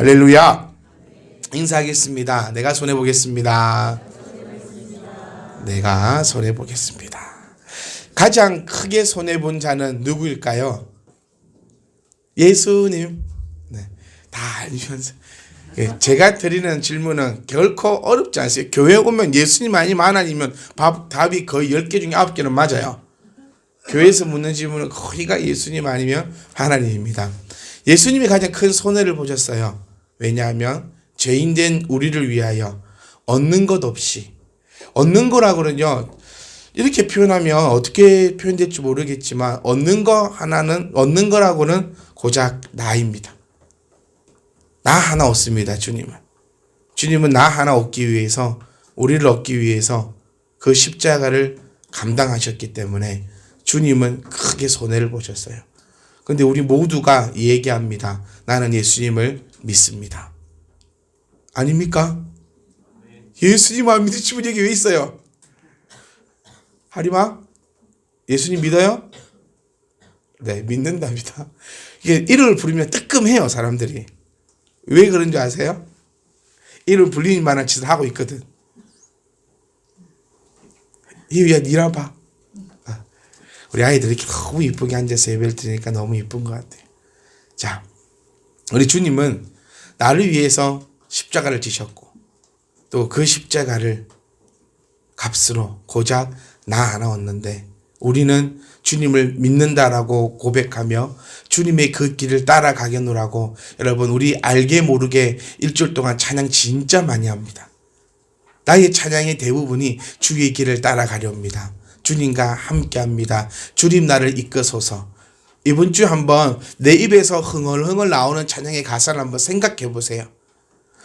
할렐루야. 인사하겠습니다. 내가 손해보겠습니다. 내가 손해보겠습니다. 가장 크게 손해본 자는 누구일까요? 예수님. 네, 다 알면서. 제가 드리는 질문은 결코 어렵지 않습니다. 교회 오면 예수님 아니면 하나님이면 답이 거의 10개 중에 9개는 맞아요. 교회에서 묻는 질문은 거의가 예수님 아니면 하나님입니다. 예수님이 가장 큰 손해를 보셨어요. 왜냐하면 죄인된 우리를 위하여 얻는 것 없이, 얻는 거라고는요, 이렇게 표현하면 어떻게 표현될지 모르겠지만 얻는 거라고는 고작 나입니다. 나 하나 얻습니다. 주님은 나 하나 얻기 위해서, 우리를 얻기 위해서 그 십자가를 감당하셨기 때문에 주님은 크게 손해를 보셨어요. 그런데 우리 모두가 얘기합니다. 나는 예수님을 믿습니다. 아닙니까? 예수님 안 믿으시면 여기 왜 있어요? 하리마? 예수님 믿어요? 네, 믿는답니다. 이게 이름을 부르면 뜨끔해요, 사람들이. 왜 그런 줄 아세요? 이름 불리는 만한 짓을 하고 있거든. 희우야, 니라 봐. 우리 아이들이 너무 이쁘게 앉아서 예배를 드리니까 너무 이쁜 것 같아요. 자, 우리 주님은 나를 위해서 십자가를 지셨고, 또 그 십자가를 값으로 고작 나 하나 얻는데, 우리는 주님을 믿는다라고 고백하며 주님의 그 길을 따라가겠노라고, 여러분, 우리 알게 모르게 일주일 동안 찬양 진짜 많이 합니다. 나의 찬양의 대부분이 주의 길을 따라가렵니다. 주님과 함께합니다. 주님 나를 이끄소서. 이번 주 한번 내 입에서 흥얼흥얼 나오는 찬양의 가사를 한번 생각해 보세요.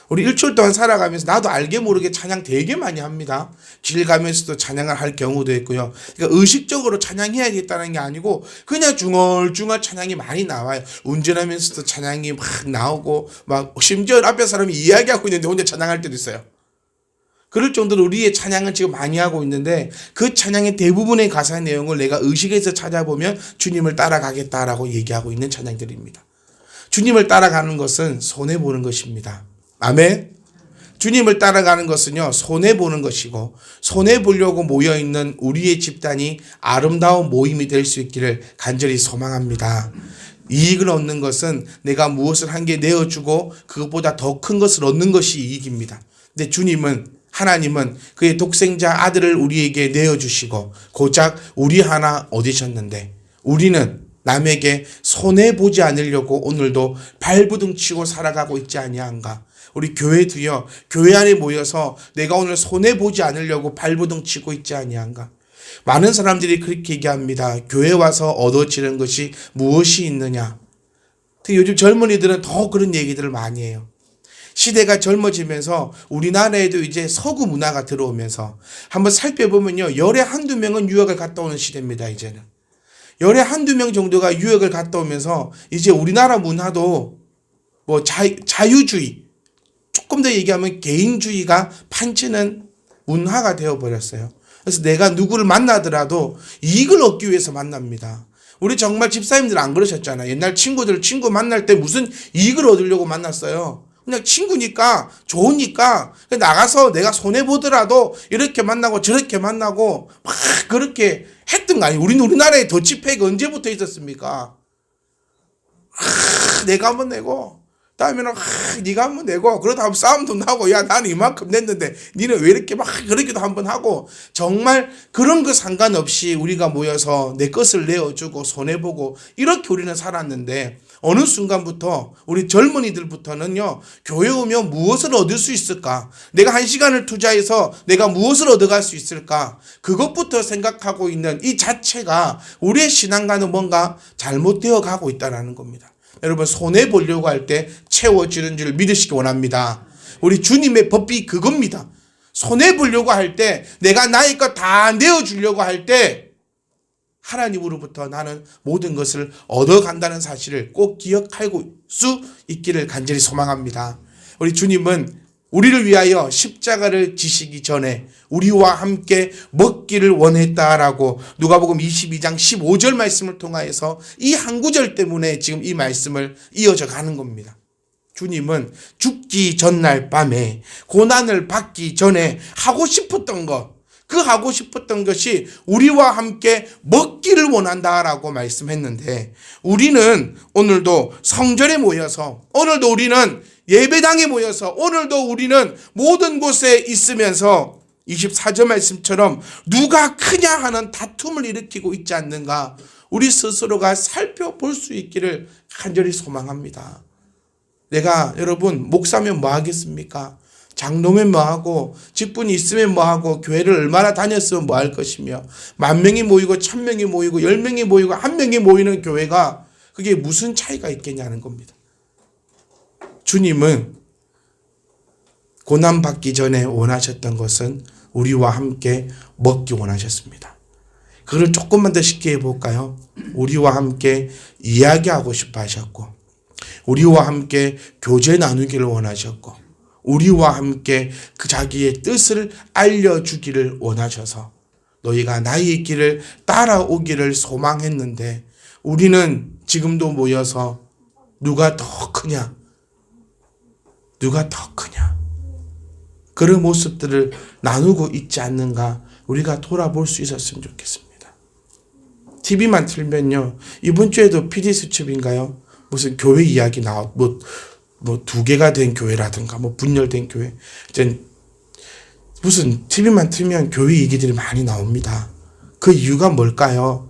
우리 일주일 동안 살아가면서 나도 알게 모르게 찬양 되게 많이 합니다. 길 가면서도 찬양을 할 경우도 있고요. 그러니까 의식적으로 찬양해야겠다는 게 아니고 그냥 중얼중얼 찬양이 많이 나와요. 운전하면서도 찬양이 막 나오고, 막 심지어 앞에 사람이 이야기하고 있는데 혼자 찬양할 때도 있어요. 그럴 정도로 우리의 찬양을 지금 많이 하고 있는데, 그 찬양의 대부분의 가사의 내용을 내가 의식해서 찾아보면 주님을 따라가겠다라고 얘기하고 있는 찬양들입니다. 주님을 따라가는 것은 손해보는 것입니다. 아멘. 주님을 따라가는 것은요, 손해보는 것이고, 손해보려고 모여있는 우리의 집단이 아름다운 모임이 될 수 있기를 간절히 소망합니다. 이익을 얻는 것은 내가 무엇을 한 개 내어주고 그것보다 더 큰 것을 얻는 것이 이익입니다. 근데 하나님은 그의 독생자 아들을 우리에게 내어주시고 고작 우리 하나 얻으셨는데, 우리는 남에게 손해보지 않으려고 오늘도 발부둥치고 살아가고 있지 아니한가? 우리 교회도요, 교회 안에 모여서 내가 오늘 손해보지 않으려고 발부둥치고 있지 아니한가? 많은 사람들이 그렇게 얘기합니다. 교회 와서 얻어지는 것이 무엇이 있느냐? 특히 요즘 젊은이들은 더 그런 얘기들을 많이 해요. 시대가 젊어지면서 우리나라에도 이제 서구 문화가 들어오면서 한번 살펴보면요, 열에 한두 명은 유학을 갔다 오는 시대입니다. 이제는 열에 한두 명 정도가 유학을 갔다 오면서 이제 우리나라 문화도 뭐 자유주의, 조금 더 얘기하면 개인주의가 판치는 문화가 되어버렸어요. 그래서 내가 누구를 만나더라도 이익을 얻기 위해서 만납니다. 우리 정말 집사님들 안 그러셨잖아요. 옛날 친구 만날 때 무슨 이익을 얻으려고 만났어요. 그냥 친구니까, 좋으니까 나가서 내가 손해보더라도 이렇게 만나고 저렇게 만나고 막 그렇게 했던 거 아니에요. 우리나라에 더치페이가 언제부터 있었습니까? 내가 한번 내고, 다음에는 네가 한번 내고, 그러다 하면 싸움도 나고, 야 나는 이만큼 냈는데 니는 왜 이렇게 막 그러기도 한번 하고, 정말 그런 거 상관없이 우리가 모여서 내 것을 내어주고 손해보고 이렇게 우리는 살았는데, 어느 순간부터 우리 젊은이들부터는요, 교회 오면 무엇을 얻을 수 있을까? 내가 1시간을 투자해서 내가 무엇을 얻어갈 수 있을까? 그것부터 생각하고 있는 이 자체가 우리의 신앙과는 뭔가 잘못되어 가고 있다는 겁니다. 여러분, 손해보려고 할 때 채워지는 줄 믿으시기 원합니다. 우리 주님의 법이 그겁니다. 손해보려고 할 때, 내가 나의 것 다 내어주려고 할 때 하나님으로부터 나는 모든 것을 얻어간다는 사실을 꼭 기억할 수 있기를 간절히 소망합니다. 우리 주님은 우리를 위하여 십자가를 지시기 전에 우리와 함께 먹기를 원했다라고 누가복음 22장 15절 말씀을 통하여서 이 한 구절 때문에 지금 이 말씀을 이어져 가는 겁니다. 주님은 죽기 전날 밤에 고난을 받기 전에 하고 싶었던 것, 그 하고 싶었던 것이 우리와 함께 먹기를 원한다라고 말씀했는데, 우리는 오늘도 성전에 모여서, 오늘도 우리는 예배당에 모여서, 오늘도 우리는 모든 곳에 있으면서 24절 말씀처럼 누가 크냐 하는 다툼을 일으키고 있지 않는가, 우리 스스로가 살펴볼 수 있기를 간절히 소망합니다. 내가 여러분 목사면 뭐 하겠습니까? 장로면 뭐 하고, 직분이 있으면 뭐 하고, 교회를 얼마나 다녔으면 뭐 할 것이며, 10,000명이 모이고 1,000명이 모이고 10명이 모이고 1명이 모이는 교회가 그게 무슨 차이가 있겠냐는 겁니다. 주님은 고난받기 전에 원하셨던 것은 우리와 함께 먹기 원하셨습니다. 그걸 조금만 더 쉽게 해볼까요? 우리와 함께 이야기하고 싶어 하셨고, 우리와 함께 교제 나누기를 원하셨고, 우리와 함께 그 자기의 뜻을 알려주기를 원하셔서 너희가 나의 길을 따라오기를 소망했는데, 우리는 지금도 모여서 누가 더 크냐, 누가 더 크냐, 그런 모습들을 나누고 있지 않는가, 우리가 돌아볼 수 있었으면 좋겠습니다. TV만 틀면요, 이번 주에도 PD수첩인가요? 무슨 교회 이야기 뭐 2개가 된 교회라든가, 뭐 분열된 교회, 이제 무슨 TV만 틀면 교회 얘기들이 많이 나옵니다. 그 이유가 뭘까요?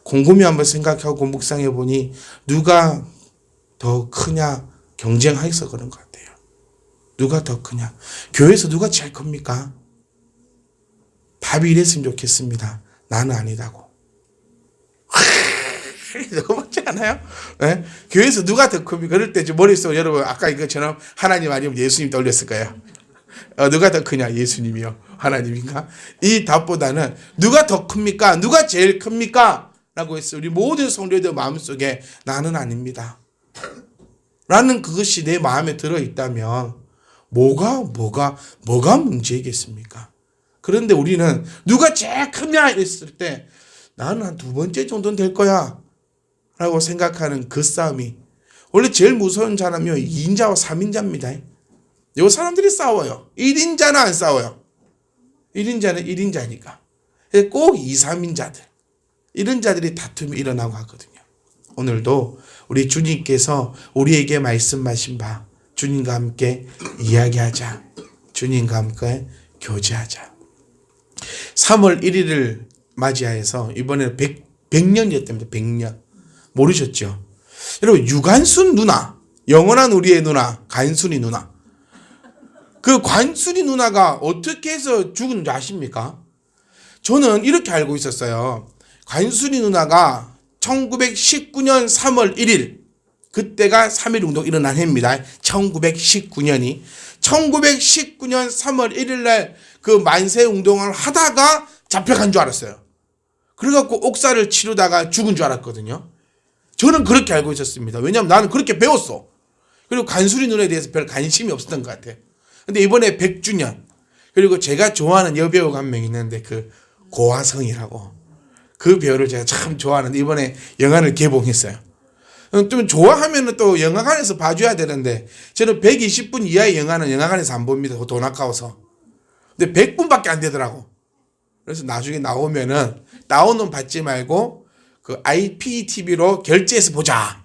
곰곰이 한번 생각하고 묵상해 보니 누가 더 크냐 경쟁해서 그런 것 같아요. 누가 더 크냐. 교회에서 누가 제일 큽니까? 답이 이랬으면 좋겠습니다. 나는 아니다고. 너무 맞지 않아요? 네? 교회에서 누가 더 큽니까? 그럴 때 머릿속 여러분 아까 이것처럼 하나님 아니면 예수님 떠올렸을 거예요. 누가 더 크냐? 예수님이요? 하나님인가? 이 답보다는 누가 더 큽니까? 누가 제일 큽니까? 라고 했어요. 우리 모든 성도들 마음속에 나는 아닙니다 라는 그것이 내 마음에 들어있다면 뭐가 문제겠습니까? 그런데 우리는 누가 제일 크냐 했을 때 나는 한 2번째 정도는 될 거야 라고 생각하는 그 싸움이, 원래 제일 무서운 사람이요 2인자와 3인자입니다. 이 사람들이 싸워요. 1인자는 안 싸워요. 1인자는 1인자니까. 꼭 2, 3인자들, 이런 자들이 다툼이 일어나고 하거든요. 오늘도 우리 주님께서 우리에게 말씀하신 바, 주님과 함께 이야기하자, 주님과 함께 교제하자. 3월 1일을 맞이하여서 이번에는 100년이었답니다. 100년. 모르셨죠? 여러분, 유관순 누나, 영원한 우리의 누나, 간순이 누나. 그 관순이 누나가 어떻게 해서 죽은 줄 아십니까? 저는 이렇게 알고 있었어요. 관순이 누나가 1919년 3월 1일, 그때가 3.1운동 일어난 해입니다. 1919년이. 1919년 3월 1일 날 그 만세운동을 하다가 잡혀간 줄 알았어요. 그래갖고 옥사를 치르다가 죽은 줄 알았거든요. 저는 그렇게 알고 있었습니다. 왜냐하면 나는 그렇게 배웠어. 그리고 간수리 누나에 대해서 별 관심이 없었던 것 같아요. 근데 이번에 100주년, 그리고 제가 좋아하는 여배우가 한 명 있는데 그 고화성이라고, 그 배우를 제가 참 좋아하는데 이번에 영화를 개봉했어요. 좀 좋아하면 또 영화관에서 봐줘야 되는데 저는 120분 이하의 영화는 영화관에서 안 봅니다. 돈 아까워서. 근데 100분밖에 안 되더라고. 그래서 나중에 나오면은 다운은 받지 말고 그 IPTV로 결제해서 보자,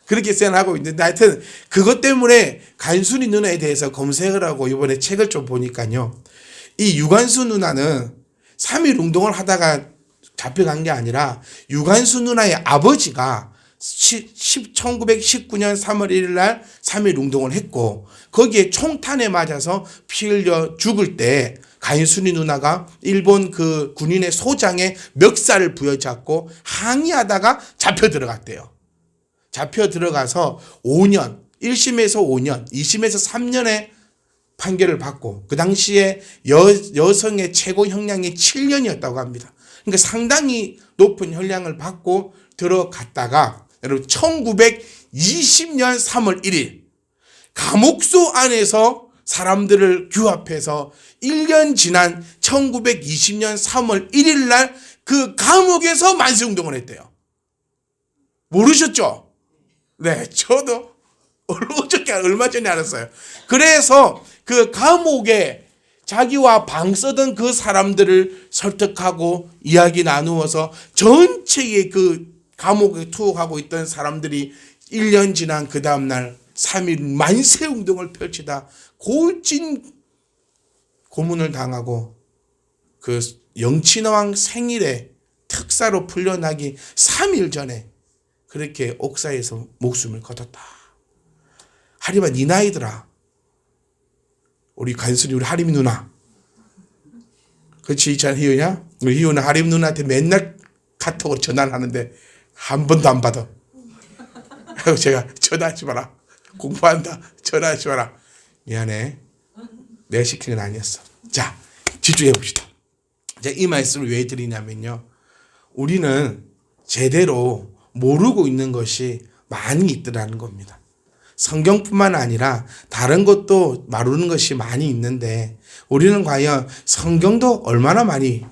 그렇게 생각하고 있는데, 하여튼 그것 때문에 간순이 누나에 대해서 검색을 하고 이번에 책을 좀 보니까요, 이 유관수 누나는 3.1 운동을 하다가 잡혀간 게 아니라 유관수 누나의 아버지가 1919년 3월 1일 날 3.1 운동을 했고, 거기에 총탄에 맞아서 피 흘려 죽을 때 간순이 누나가 일본 그 군인의 소장에 멱살을 부여잡고 항의하다가 잡혀 들어갔대요. 잡혀 들어가서 5년, 1심에서 5년, 2심에서 3년의 판결을 받고, 그 당시에 여성의 최고 형량이 7년이었다고 합니다. 그러니까 상당히 높은 형량을 받고 들어갔다가, 여러분 1920년 3월 1일 감옥소 안에서 사람들을 규합해서 1년 지난 1920년 3월 1일 날 그 감옥에서 만세운동을 했대요. 모르셨죠? 네, 저도 어저께 얼마 전에 알았어요. 그래서 그 감옥에 자기와 방 쓰던 그 사람들을 설득하고 이야기 나누어서 전체의 그 감옥에 투옥하고 있던 사람들이 1년 지난 그 다음날 3일 만세운동을 펼치다 고진 고문을 당하고 그 영친왕 생일에 특사로 풀려나기 3일 전에 그렇게 옥사에서 목숨을 거뒀다. 하림아, 네 나이더라. 우리 간순이 우리 하림 누나. 그렇지, 있잖아, 희우냐? 우리 희우는 하림 누나한테 맨날 카톡으로 전화를 하는데 한 번도 안 받아. 그래서 제가 전화하지 마라. 공부한다. 전화하지 마라. 미안해. 내가 시킨 건 아니었어. 자, 집중해 봅시다. 제가 이 말씀을 왜 드리냐면요. 우리는 제대로 모르고 있는 것이 많이 있더라는 겁니다. 성경뿐만 아니라 다른 것도 모르는 것이 많이 있는데 우리는 과연 성경도 얼마나 많이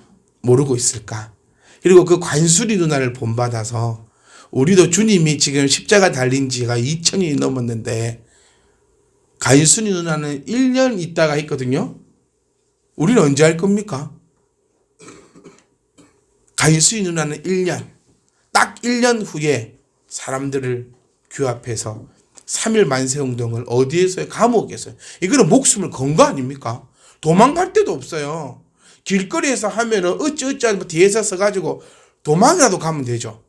모르고 있을까? 그리고 그 관수리 누나를 본받아서 우리도 주님이 지금 십자가 달린 지가 2000년이 넘었는데 관수리 누나는 1년 있다가 했거든요. 우리는 언제 할 겁니까? 관수리 누나는 1년, 딱 1년 후에 사람들을 규합해서 3일 만세운동을 어디에서요? 감옥에서요. 이거는 목숨을 건 거 아닙니까? 도망갈 데도 없어요. 길거리에서 하면은 어찌어찌 뒤에서 서가지고 도망이라도 가면 되죠.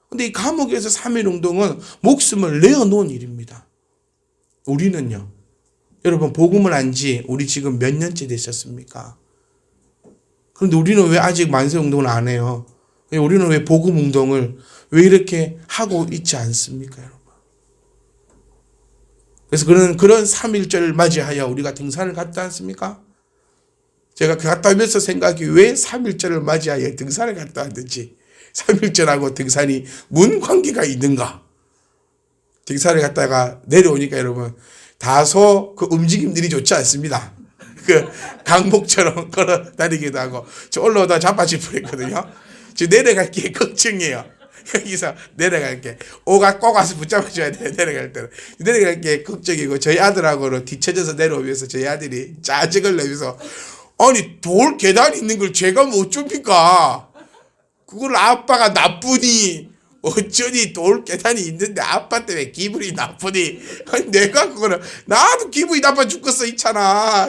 근데 이 감옥에서 3일 운동은 목숨을 내어놓은 일입니다. 우리는요. 여러분 복음을 안 지 우리 지금 몇 년째 되셨습니까? 그런데 우리는 왜 아직 만세운동을 안 해요? 우리는 왜 복음운동을 왜 이렇게 하고 있지 않습니까, 여러분? 그래서 그런 3.1절을 맞이하여 우리가 등산을 갔지 않습니까? 제가 갔다 오면서 생각이 왜 3.1절을 맞이하여 등산을 갔다 왔는지, 3.1절하고 등산이 뭔 관계가 있는가? 등산을 갔다가 내려오니까 여러분, 다소 그 움직임들이 좋지 않습니다. 그 강목처럼 걸어 다니기도 하고, 저 올라오다 자빠질 뻔했거든요. 저 내려갈 게 걱정이에요. 여기서 내려갈게. 오가 꼭 와서 붙잡아줘야 돼. 내려갈 때는. 내려갈 게 걱정이고 저희 아들하고는 뒤쳐져서 내려오면서 저희 아들이 짜증을 내면서 아니 돌 계단 있는 걸 제가 뭐 어쩝니까? 그걸 아빠가 나쁘니 어쩌니 돌 계단이 있는데 아빠 때문에 기분이 나쁘니 아니 내가 그거는 나도 기분이 나빠 죽겠어 있잖아.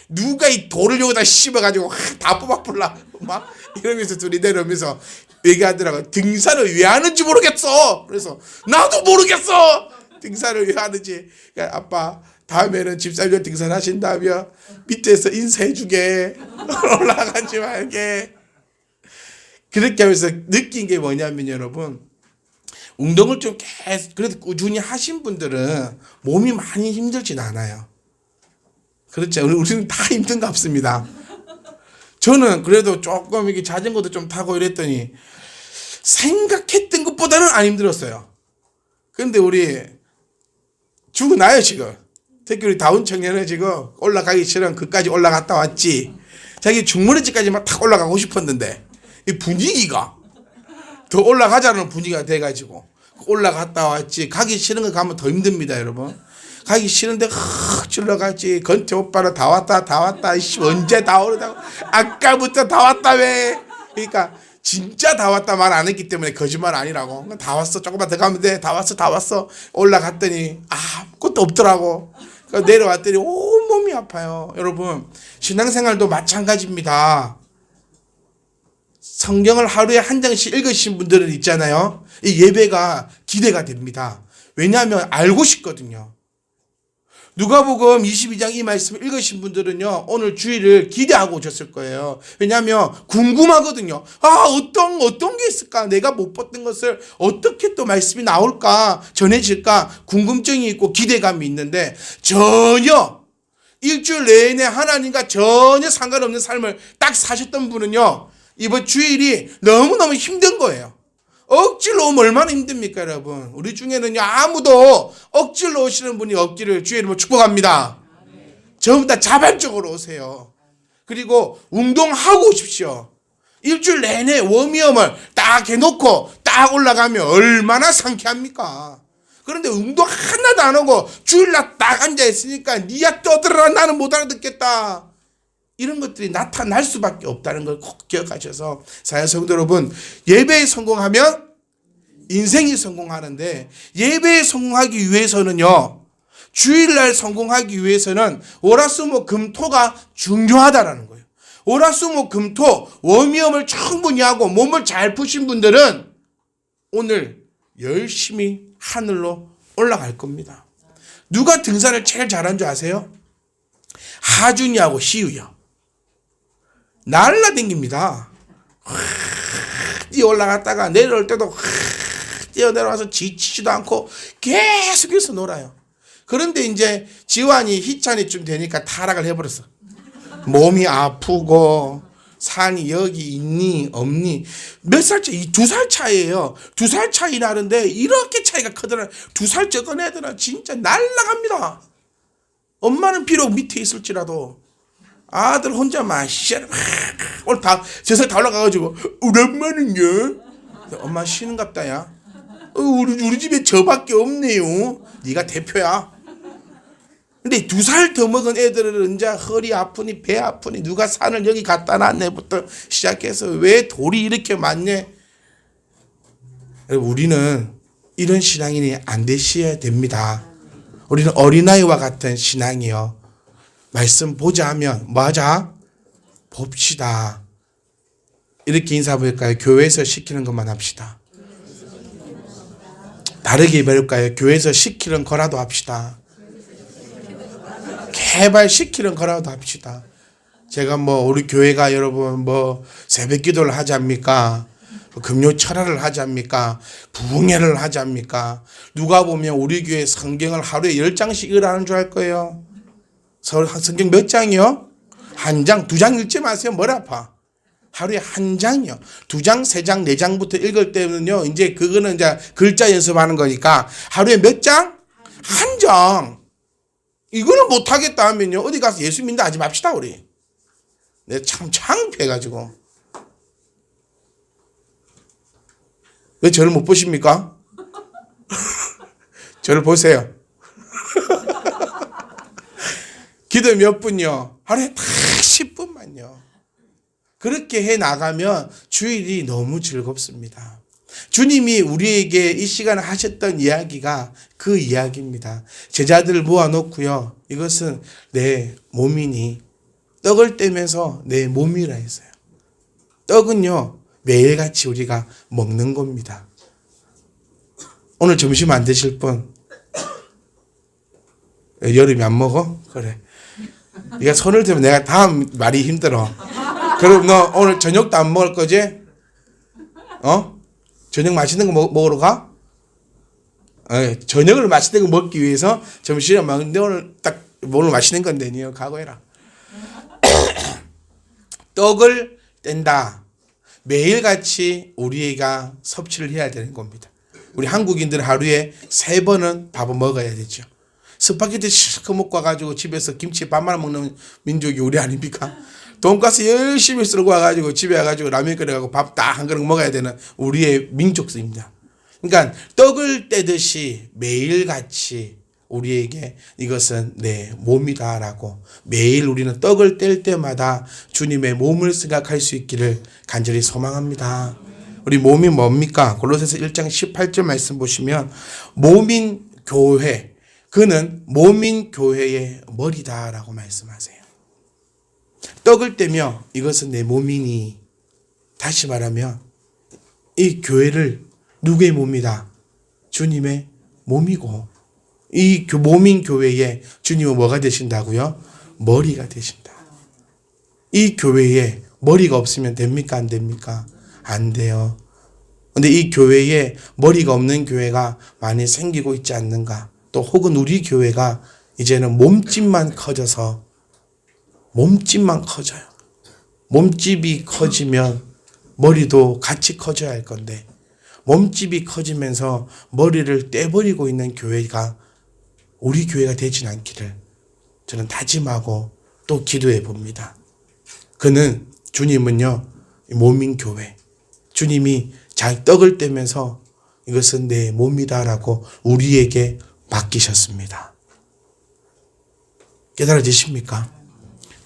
누가 이 돌을 여기다 씹어가지고 다 뽑아볼라 막 이러면서 둘이 내려오면서 얘기하더라고. 등산을 왜 하는지 모르겠어. 그래서 나도 모르겠어. 등산을 왜 하는지. 그러니까 아빠 다음에는 집사님 등산하신다며 밑에서 인사해주게. 올라가지 말게. 그렇게 하면서 느낀 게 뭐냐면 여러분 운동을 좀 계속 그래도 꾸준히 하신 분들은 몸이 많이 힘들진 않아요. 그렇죠. 우리는 다 힘든가 없습니다. 저는 그래도 조금 이게 자전거도 좀 타고 이랬더니 생각했던 것보다는 안 힘들었어요. 근데 우리 죽어나요 지금. 특히 우리 다운 청년은 지금 올라가기 싫으면 그까지 올라갔다 왔지. 자기 중문의집까지만 탁 올라가고 싶었는데 이 분위기가 더 올라가자는 분위기가 돼가지고 올라갔다 왔지. 가기 싫은 거 가면 더 힘듭니다 여러분. 가기 싫은데 올라갔지. 건태 오빠는 다 왔다 언제 다 오르다고 아까부터 다 왔다 왜. 그러니까 진짜 다 왔다 말 안 했기 때문에 거짓말 아니라고. 다 왔어 조금만 더 가면 돼. 다 왔어 올라갔더니 아무것도 없더라고. 내려왔더니 온몸이 아파요. 여러분 신앙생활도 마찬가지입니다. 성경을 하루에 한 장씩 읽으신 분들은 있잖아요. 이 예배가 기대가 됩니다. 왜냐하면 알고 싶거든요. 누가복음 22장 이 말씀을 읽으신 분들은요 오늘 주일을 기대하고 오셨을 거예요. 왜냐하면 궁금하거든요. 어떤 게 있을까? 내가 못 봤던 것을 어떻게 또 말씀이 나올까? 전해질까? 궁금증이 있고 기대감이 있는데 전혀 일주일 내내 하나님과 전혀 상관없는 삶을 딱 사셨던 분은요 이번 주일이 너무너무 힘든 거예요. 억지로 오면 얼마나 힘듭니까 여러분. 우리 중에는요 아무도 억지로 오시는 분이 없기를 주의 이름으로 축복합니다. 전부 다 자발적으로 오세요. 그리고 운동하고 오십시오. 일주일 내내 워미업을 딱 해놓고 딱 올라가면 얼마나 상쾌합니까. 그런데 운동 하나도 안 하고 주일날 딱 앉아있으니까 니야 떠들어라 나는 못 알아듣겠다. 이런 것들이 나타날 수밖에 없다는 걸 꼭 기억하셔서 사랑하는 성도 여러분, 예배에 성공하면 인생이 성공하는데 예배에 성공하기 위해서는요, 주일날 성공하기 위해서는 월화수목금토가 중요하다라는 거예요. 월화수목금토 워미업을 충분히 하고 몸을 잘 푸신 분들은 오늘 열심히 하늘로 올라갈 겁니다. 누가 등산을 제일 잘한 줄 아세요? 하준이하고 시우요. 날라댕깁니다. 뛰어 올라갔다가 내려올 때도 뛰어 내려와서 지치지도 않고 계속해서 놀아요. 그런데 이제 지환이 희찬이쯤 되니까 타락을 해버렸어. 몸이 아프고 산이 여기 있니 없니. 몇 살 차? 2살 차이에요. 2살 차이 나는데 이렇게 차이가 크더라. 2살 적은 애들은 진짜 날라갑니다. 엄마는 비록 밑에 있을지라도 아들 혼자만 오늘 저서 다 올라가가지고 우리 엄마는요? 엄마 쉬는갑다 야. 우리 집에 저밖에 없네요. 네가 대표야. 근데 2살 더 먹은 애들은 이제 허리 아프니 배 아프니 누가 산을 여기 갖다 놨네부터 시작해서 왜 돌이 이렇게 많네. 우리는 이런 신앙인이 안 되셔야 됩니다. 우리는 어린아이와 같은 신앙이요. 말씀 보자 하면 뭐 하자? 봅시다. 이렇게 인사 볼까요? 교회에서 시키는 것만 합시다. 다르게 배울까요? 교회에서 시키는 거라도 합시다. 개발시키는 거라도 합시다. 제가 우리 교회가 여러분 새벽 기도를 하자합니까? 금요 철야를 하자합니까? 부흥회를 하자합니까? 누가 보면 우리 교회 성경을 하루에 10장씩 읽으라는 줄 알 거예요. 성경 몇 장이요? 1장, 2장 읽지 마세요. 머리 아파. 하루에 1장이요. 2장, 3장, 4장부터 읽을 때는요, 이제 그거는 이제 글자 연습하는 거니까 하루에 몇 장? 1장. 이거는 못하겠다 하면요, 어디 가서 예수 믿는다 하지 맙시다, 우리. 내가 참 창피해가지고. 왜 저를 못 보십니까? 저를 보세요. 기도 몇 분요? 하루에 딱 10분만요. 그렇게 해 나가면 주일이 너무 즐겁습니다. 주님이 우리에게 이 시간에 하셨던 이야기가 그 이야기입니다. 제자들을 모아놓고요. 이것은 내 몸이니 떡을 떼면서 내 몸이라 했어요. 떡은요, 매일같이 우리가 먹는 겁니다. 오늘 점심 안 드실 분? 여름에 안 먹어? 그래. 네가 손을 대면 내가 다음 말이 힘들어. 그럼 너 오늘 저녁도 안 먹을 거지? 저녁 맛있는 거 먹으러 가? 저녁을 맛있는 거 먹기 위해서 점심에 먹는데 오늘 맛있는 건데 니요 각오해라. 떡을 뗀다. 매일같이 우리가 섭취를 해야 되는 겁니다. 우리 한국인들은 하루에 3번은 밥을 먹어야 되죠. 스파게티 실컷 먹고 와가지고 집에서 김치 밥 말아 먹는 민족이 우리 아닙니까? 돈가스 열심히 쓸고 와가지고 집에 와가지고 라면 끓여가지고 밥 딱 한 그릇 먹어야 되는 우리의 민족성입니다. 그러니까 떡을 떼듯이 매일같이 우리에게 이것은 내 몸이다라고 매일 우리는 떡을 뗄 때마다 주님의 몸을 생각할 수 있기를 간절히 소망합니다. 우리 몸이 뭡니까? 골로새서 1장 18절 말씀 보시면 몸인 교회, 그는 몸인 교회의 머리다라고 말씀하세요. 떡을 떼며 이것은 내 몸이니, 다시 말하면 이 교회를 누구의 몸이다? 주님의 몸이고, 이 몸인 교회에 주님은 뭐가 되신다고요? 머리가 되신다. 이 교회에 머리가 없으면 됩니까? 안 됩니까? 안 돼요. 근데 이 교회에 머리가 없는 교회가 많이 생기고 있지 않는가? 또 혹은 우리 교회가 이제는 몸집만 커져서 몸집만 커져요. 몸집이 커지면 머리도 같이 커져야 할 건데 몸집이 커지면서 머리를 떼버리고 있는 교회가 우리 교회가 되진 않기를 저는 다짐하고 또 기도해 봅니다. 그는 주님은요 몸인 교회, 주님이 잘 떡을 떼면서 이것은 내 몸이다라고 우리에게 맡기셨습니다. 깨달아지십니까?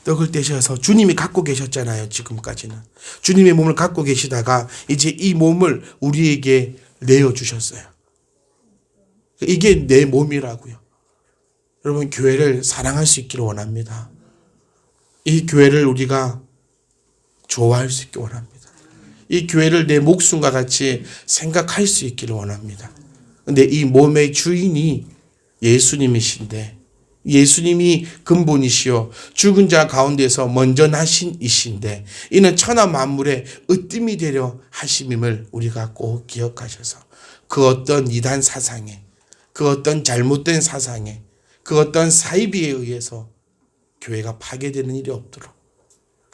떡을 떼셔서 주님이 갖고 계셨잖아요. 지금까지는 주님의 몸을 갖고 계시다가 이제 이 몸을 우리에게 내어주셨어요. 이게 내 몸이라고요. 여러분, 교회를 사랑할 수 있기를 원합니다. 이 교회를 우리가 좋아할 수 있기를 원합니다. 이 교회를 내 목숨과 같이 생각할 수 있기를 원합니다. 근데 이 몸의 주인이 예수님이신데, 예수님이 근본이시요 죽은 자 가운데서 먼저 나신 이신데, 이는 천하 만물의 으뜸이 되려 하심임을 우리가 꼭 기억하셔서 그 어떤 이단 사상에, 그 어떤 잘못된 사상에, 그 어떤 사이비에 의해서 교회가 파괴되는 일이 없도록,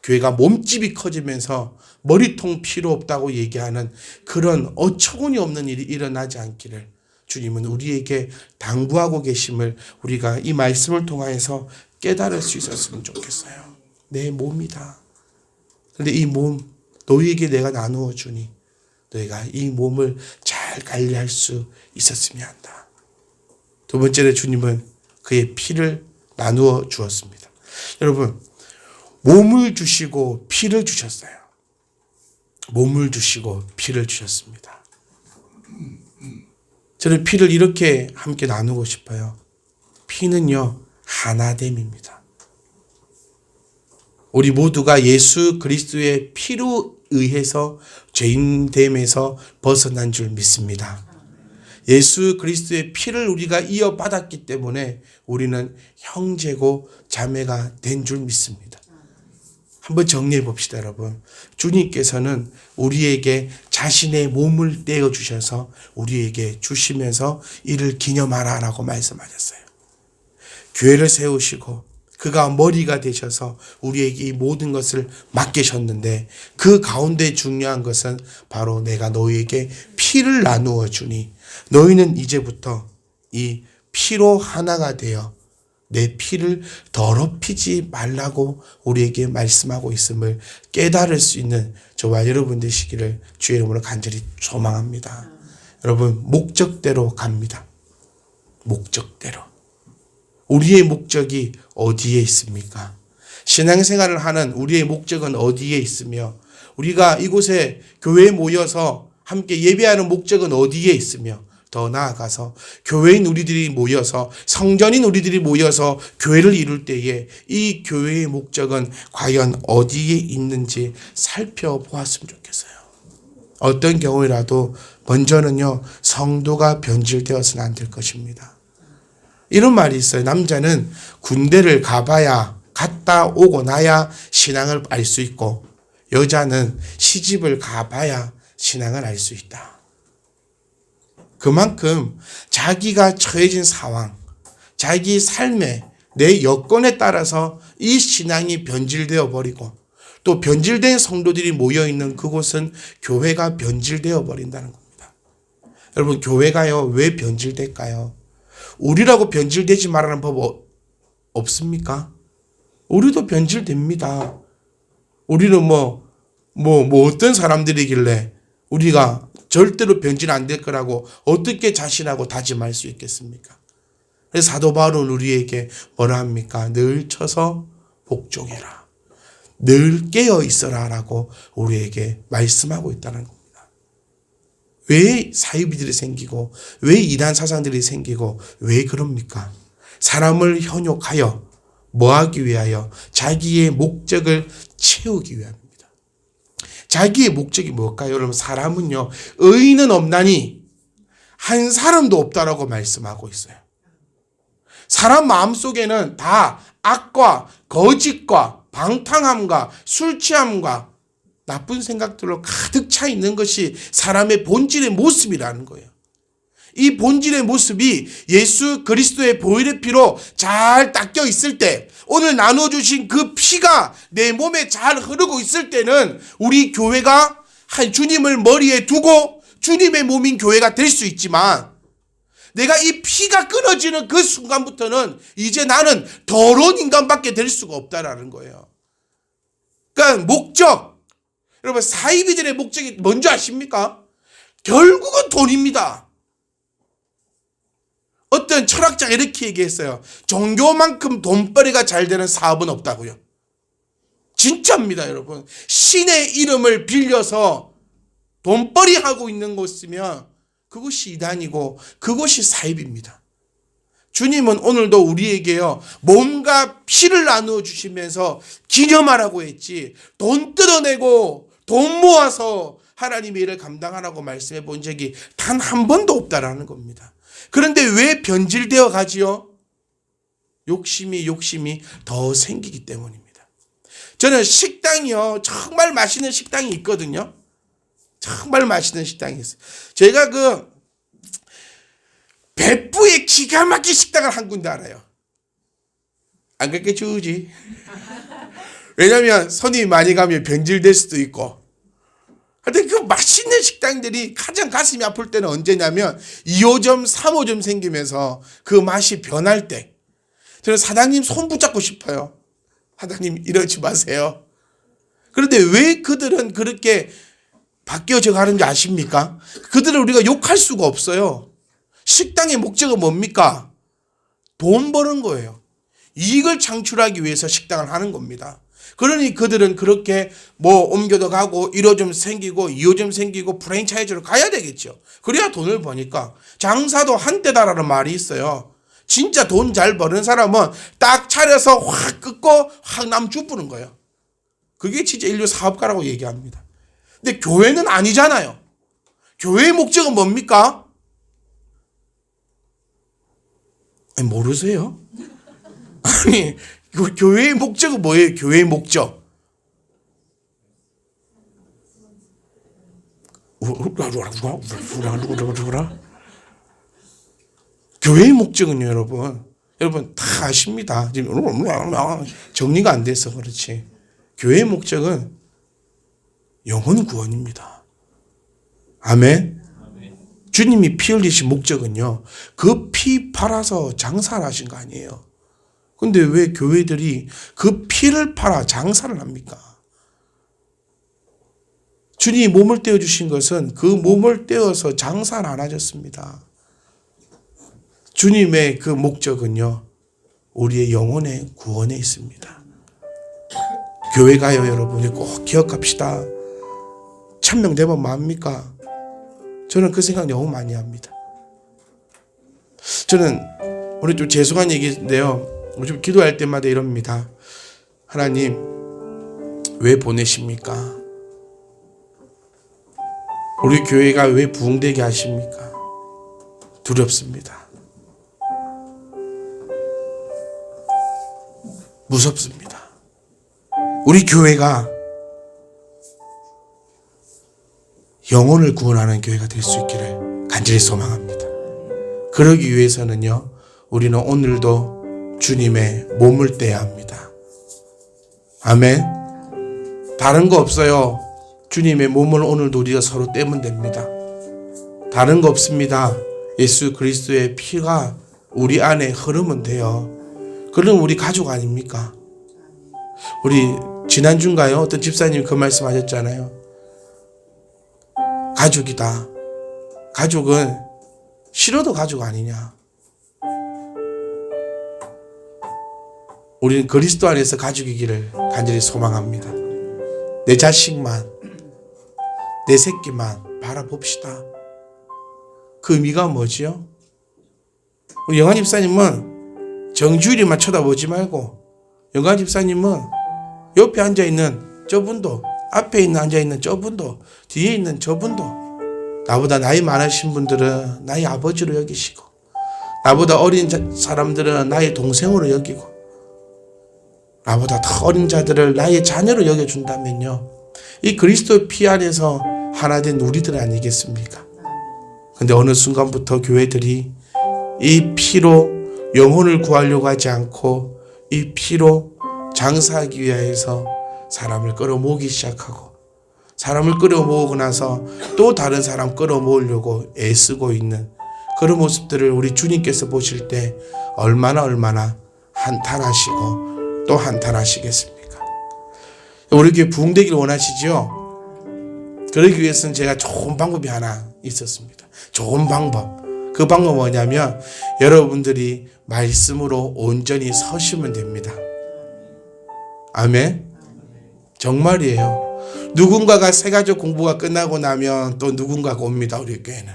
교회가 몸집이 커지면서 머리통 필요 없다고 얘기하는 그런 어처구니 없는 일이 일어나지 않기를 주님은 우리에게 당부하고 계심을 우리가 이 말씀을 통하여서 깨달을 수 있었으면 좋겠어요. 내 몸이다. 그런데 이 몸 너희에게 내가 나누어 주니 너희가 이 몸을 잘 관리할 수 있었으면 한다. 두 번째로 주님은 그의 피를 나누어 주었습니다. 여러분, 몸을 주시고 피를 주셨어요. 몸을 주시고 피를 주셨습니다. 저는 피를 이렇게 함께 나누고 싶어요. 피는요, 하나됨입니다. 우리 모두가 예수 그리스도의 피로 의해서 죄인됨에서 벗어난 줄 믿습니다. 예수 그리스도의 피를 우리가 이어받았기 때문에 우리는 형제고 자매가 된 줄 믿습니다. 한번 정리해 봅시다, 여러분. 주님께서는 우리에게 자신의 몸을 떼어주셔서 우리에게 주시면서 이를 기념하라라고 말씀하셨어요. 교회를 세우시고 그가 머리가 되셔서 우리에게 이 모든 것을 맡기셨는데, 그 가운데 중요한 것은 바로 내가 너희에게 피를 나누어 주니 너희는 이제부터 이 피로 하나가 되어 내 피를 더럽히지 말라고 우리에게 말씀하고 있음을 깨달을 수 있는 저와 여러분 되시기를 주의 이름으로 간절히 소망합니다. 여러분, 목적대로 갑니다. 목적대로. 우리의 목적이 어디에 있습니까? 신앙생활을 하는 우리의 목적은 어디에 있으며, 우리가 이곳에 교회에 모여서 함께 예배하는 목적은 어디에 있으며, 더 나아가서 교회인 우리들이 모여서, 성전인 우리들이 모여서 교회를 이룰 때에 이 교회의 목적은 과연 어디에 있는지 살펴보았으면 좋겠어요. 어떤 경우라도 먼저는요, 성도가 변질되어서는 안 될 것입니다. 이런 말이 있어요. 남자는 군대를 가봐야, 갔다 오고 나야 신앙을 알 수 있고, 여자는 시집을 가봐야 신앙을 알 수 있다. 그만큼 자기가 처해진 상황, 자기 삶의 내 여건에 따라서 이 신앙이 변질되어 버리고, 또 변질된 성도들이 모여있는 그곳은 교회가 변질되어 버린다는 겁니다. 여러분, 교회가요, 왜 변질될까요? 우리라고 변질되지 말라는 법 없습니까? 우리도 변질됩니다. 우리는 어떤 사람들이길래 우리가 절대로 변질 안 될 거라고 어떻게 자신하고 다짐할 수 있겠습니까? 그래서 사도 바울은 우리에게 뭐라 합니까? 늘 쳐서 복종해라. 늘 깨어 있어라 라고 우리에게 말씀하고 있다는 겁니다. 왜 사이비들이 생기고, 왜 이단 사상들이 생기고, 왜 그럽니까? 사람을 현혹하여 뭐하기 위하여? 자기의 목적을 채우기 위함입니다. 자기의 목적이 뭘까요? 여러분, 사람은요, 의인은 없나니 한 사람도 없다라고 말씀하고 있어요. 사람 마음속에는 다 악과 거짓과 방탕함과 술 취함과 나쁜 생각들로 가득 차 있는 것이 사람의 본질의 모습이라는 거예요. 이 본질의 모습이 예수 그리스도의 보혈의 피로 잘 닦여 있을 때, 오늘 나눠주신 그 피가 내 몸에 잘 흐르고 있을 때는 우리 교회가 한 주님을 머리에 두고 주님의 몸인 교회가 될 수 있지만, 내가 이 피가 끊어지는 그 순간부터는 이제 나는 더러운 인간밖에 될 수가 없다라는 거예요. 그러니까 목적, 여러분, 사이비들의 목적이 뭔지 아십니까? 결국은 돈입니다. 어떤 철학자가 이렇게 얘기했어요. 종교만큼 돈벌이가 잘 되는 사업은 없다고요. 진짜입니다, 여러분. 신의 이름을 빌려서 돈벌이 하고 있는 곳이면 그것이 이단이고 그것이 사입입니다. 주님은 오늘도 우리에게요, 몸과 피를 나누어 주시면서 기념하라고 했지, 돈 뜯어내고 돈 모아서 하나님의 일을 감당하라고 말씀해 본 적이 단 한 번도 없다라는 겁니다. 그런데 왜 변질되어 가지요? 욕심이 더 생기기 때문입니다. 저는 식당이요, 정말 맛있는 식당이 있거든요. 정말 맛있는 식당이 있어요. 제가別府에 기가 막힌 식당을 한 군데 알아요. 안 그렇게 주지. 왜냐면 손님이 많이 가면 변질될 수도 있고. 하여튼 그 맛있는 식당들이 가장 가슴이 아플 때는 언제냐면 2호점, 3호점 생기면서 그 맛이 변할 때. 저는 사장님 손 붙잡고 싶어요. 사장님 이러지 마세요. 그런데 왜 그들은 그렇게 바뀌어져 가는지 아십니까? 그들을 우리가 욕할 수가 없어요. 식당의 목적은 뭡니까? 돈 버는 거예요. 이익을 창출하기 위해서 식당을 하는 겁니다. 그러니 그들은 그렇게 옮겨도 가고 1호점 생기고 2호점 생기고 프랜차이즈로 가야 되겠죠. 그래야 돈을 버니까. 장사도 한때다라는 말이 있어요. 진짜 돈 잘 버는 사람은 딱 차려서 확 끊고 확 남주 부는 거예요. 그게 진짜 인류 사업가라고 얘기합니다. 근데 교회는 아니잖아요. 교회의 목적은 뭡니까? 아니, 모르세요? 아니, 교회의 목적은 뭐예요? 교회의 목적. 교회의 목적은요, 여러분 다 아십니다. 지금 정리가 안 돼서 그렇지. 교회의 목적은 영혼 구원입니다. 아멘. 주님이 피 흘리신 목적은요, 그 피 팔아서 장사를 하신 거 아니에요. 근데 왜 교회들이 그 피를 팔아 장사를 합니까? 주님이 몸을 떼어주신 것은 그 몸을 떼어서 장사를 안 하셨습니다. 주님의 그 목적은요, 우리의 영혼의 구원에 있습니다. 교회가요, 여러분, 꼭 기억합시다. 1000명 되면 뭐합니까? 저는 그 생각 너무 많이 합니다. 저는 오늘 좀 죄송한 얘기인데요, 좀 기도할 때마다 이럽니다. 하나님, 왜 보내십니까? 우리 교회가 왜 부흥되게 하십니까? 두렵습니다. 무섭습니다. 우리 교회가 영혼을 구원하는 교회가 될 수 있기를 간절히 소망합니다. 그러기 위해서는요, 우리는 오늘도 주님의 몸을 떼야 합니다. 아멘. 다른 거 없어요. 주님의 몸을 오늘도 우리가 서로 떼면 됩니다. 다른 거 없습니다. 예수 그리스도의 피가 우리 안에 흐르면 돼요. 그럼 우리 가족 아닙니까? 우리 지난주인가요? 어떤 집사님이 그 말씀 하셨잖아요. 가족이다. 가족은 싫어도 가족 아니냐. 우리는 그리스도 안에서 가족이기를 간절히 소망합니다. 내 자식만, 내 새끼만 바라봅시다. 그 의미가 뭐지요? 우리 영환 집사님은 정주일이만 쳐다보지 말고, 영환 집사님은 옆에 앉아있는 저분도, 앞에 앉아있는 저분도, 뒤에 있는 저분도, 나보다 나이 많으신 분들은 나의 아버지로 여기시고, 나보다 어린 사람들은 나의 동생으로 여기고, 나보다 더 어린 자들을 나의 자녀로 여겨준다면요, 이 그리스도의 피 안에서 하나 된 우리들 아니겠습니까? 근데 어느 순간부터 교회들이 이 피로 영혼을 구하려고 하지 않고 이 피로 장사하기 위해서 사람을 끌어모으기 시작하고, 사람을 끌어모으고 나서 또 다른 사람 끌어모으려고 애쓰고 있는 그런 모습들을 우리 주님께서 보실 때 얼마나 한탄하시고 또 한탄하시겠습니까? 우리 교회 부흥되기를 원하시죠? 그러기 위해서는 제가 좋은 방법이 하나 있었습니다. 좋은 방법. 그 방법은 뭐냐면 여러분들이 말씀으로 온전히 서시면 됩니다. 아멘. 정말이에요. 누군가가 새가족 공부가 끝나고 나면 또 누군가가 옵니다. 우리 교회는.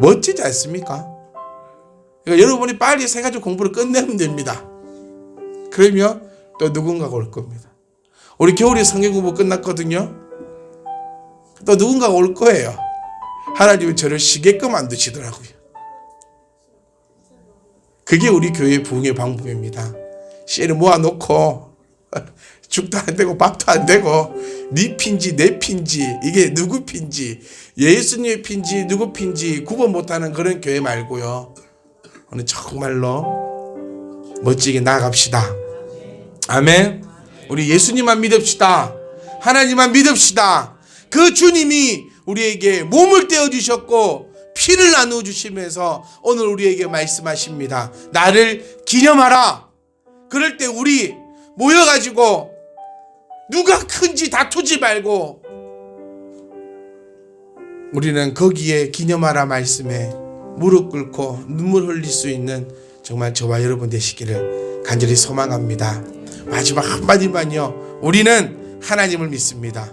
멋지지 않습니까? 그러니까 여러분이 빨리 새가족 공부를 끝내면 됩니다. 그러면 또 누군가가 올 겁니다. 우리 겨울에 성경 공부 끝났거든요. 또 누군가가 올 거예요. 하나님은 저를 쉬게끔 만드시더라고요. 그게 우리 교회 부흥의 방법입니다. 씨를 모아놓고 죽도 안 되고 밥도 안 되고 네 핀지 내 핀지 이게 누구 핀지 예수님의 핀지 누구 핀지 구분 못하는 그런 교회 말고요. 오늘 정말로 멋지게 나아갑시다. 아멘. 우리 예수님만 믿읍시다. 하나님만 믿읍시다. 그 주님이 우리에게 몸을 떼어주셨고 피를 나누어주시면서 오늘 우리에게 말씀하십니다. 나를 기념하라. 그럴 때 우리 모여가지고 누가 큰지 다투지 말고 우리는 거기에 기념하라 말씀에 무릎 꿇고 눈물 흘릴 수 있는 정말 저와 여러분 되시기를 간절히 소망합니다. 마지막 한마디만요. 우리는 하나님을 믿습니다.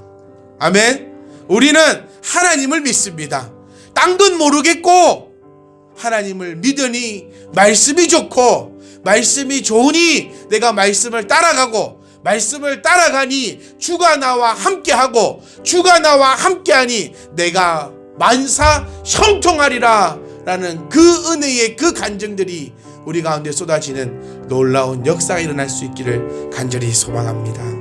아멘. 우리는 하나님을 믿습니다. 딴 건 모르겠고 하나님을 믿으니 말씀이 좋고 말씀이 좋으니 내가 말씀을 따라가고 말씀을 따라가니 주가 나와 함께하고 주가 나와 함께하니 내가 만사 형통하리라 라는 그 은혜의 그 간증들이 우리 가운데 쏟아지는 놀라운 역사가 일어날 수 있기를 간절히 소망합니다.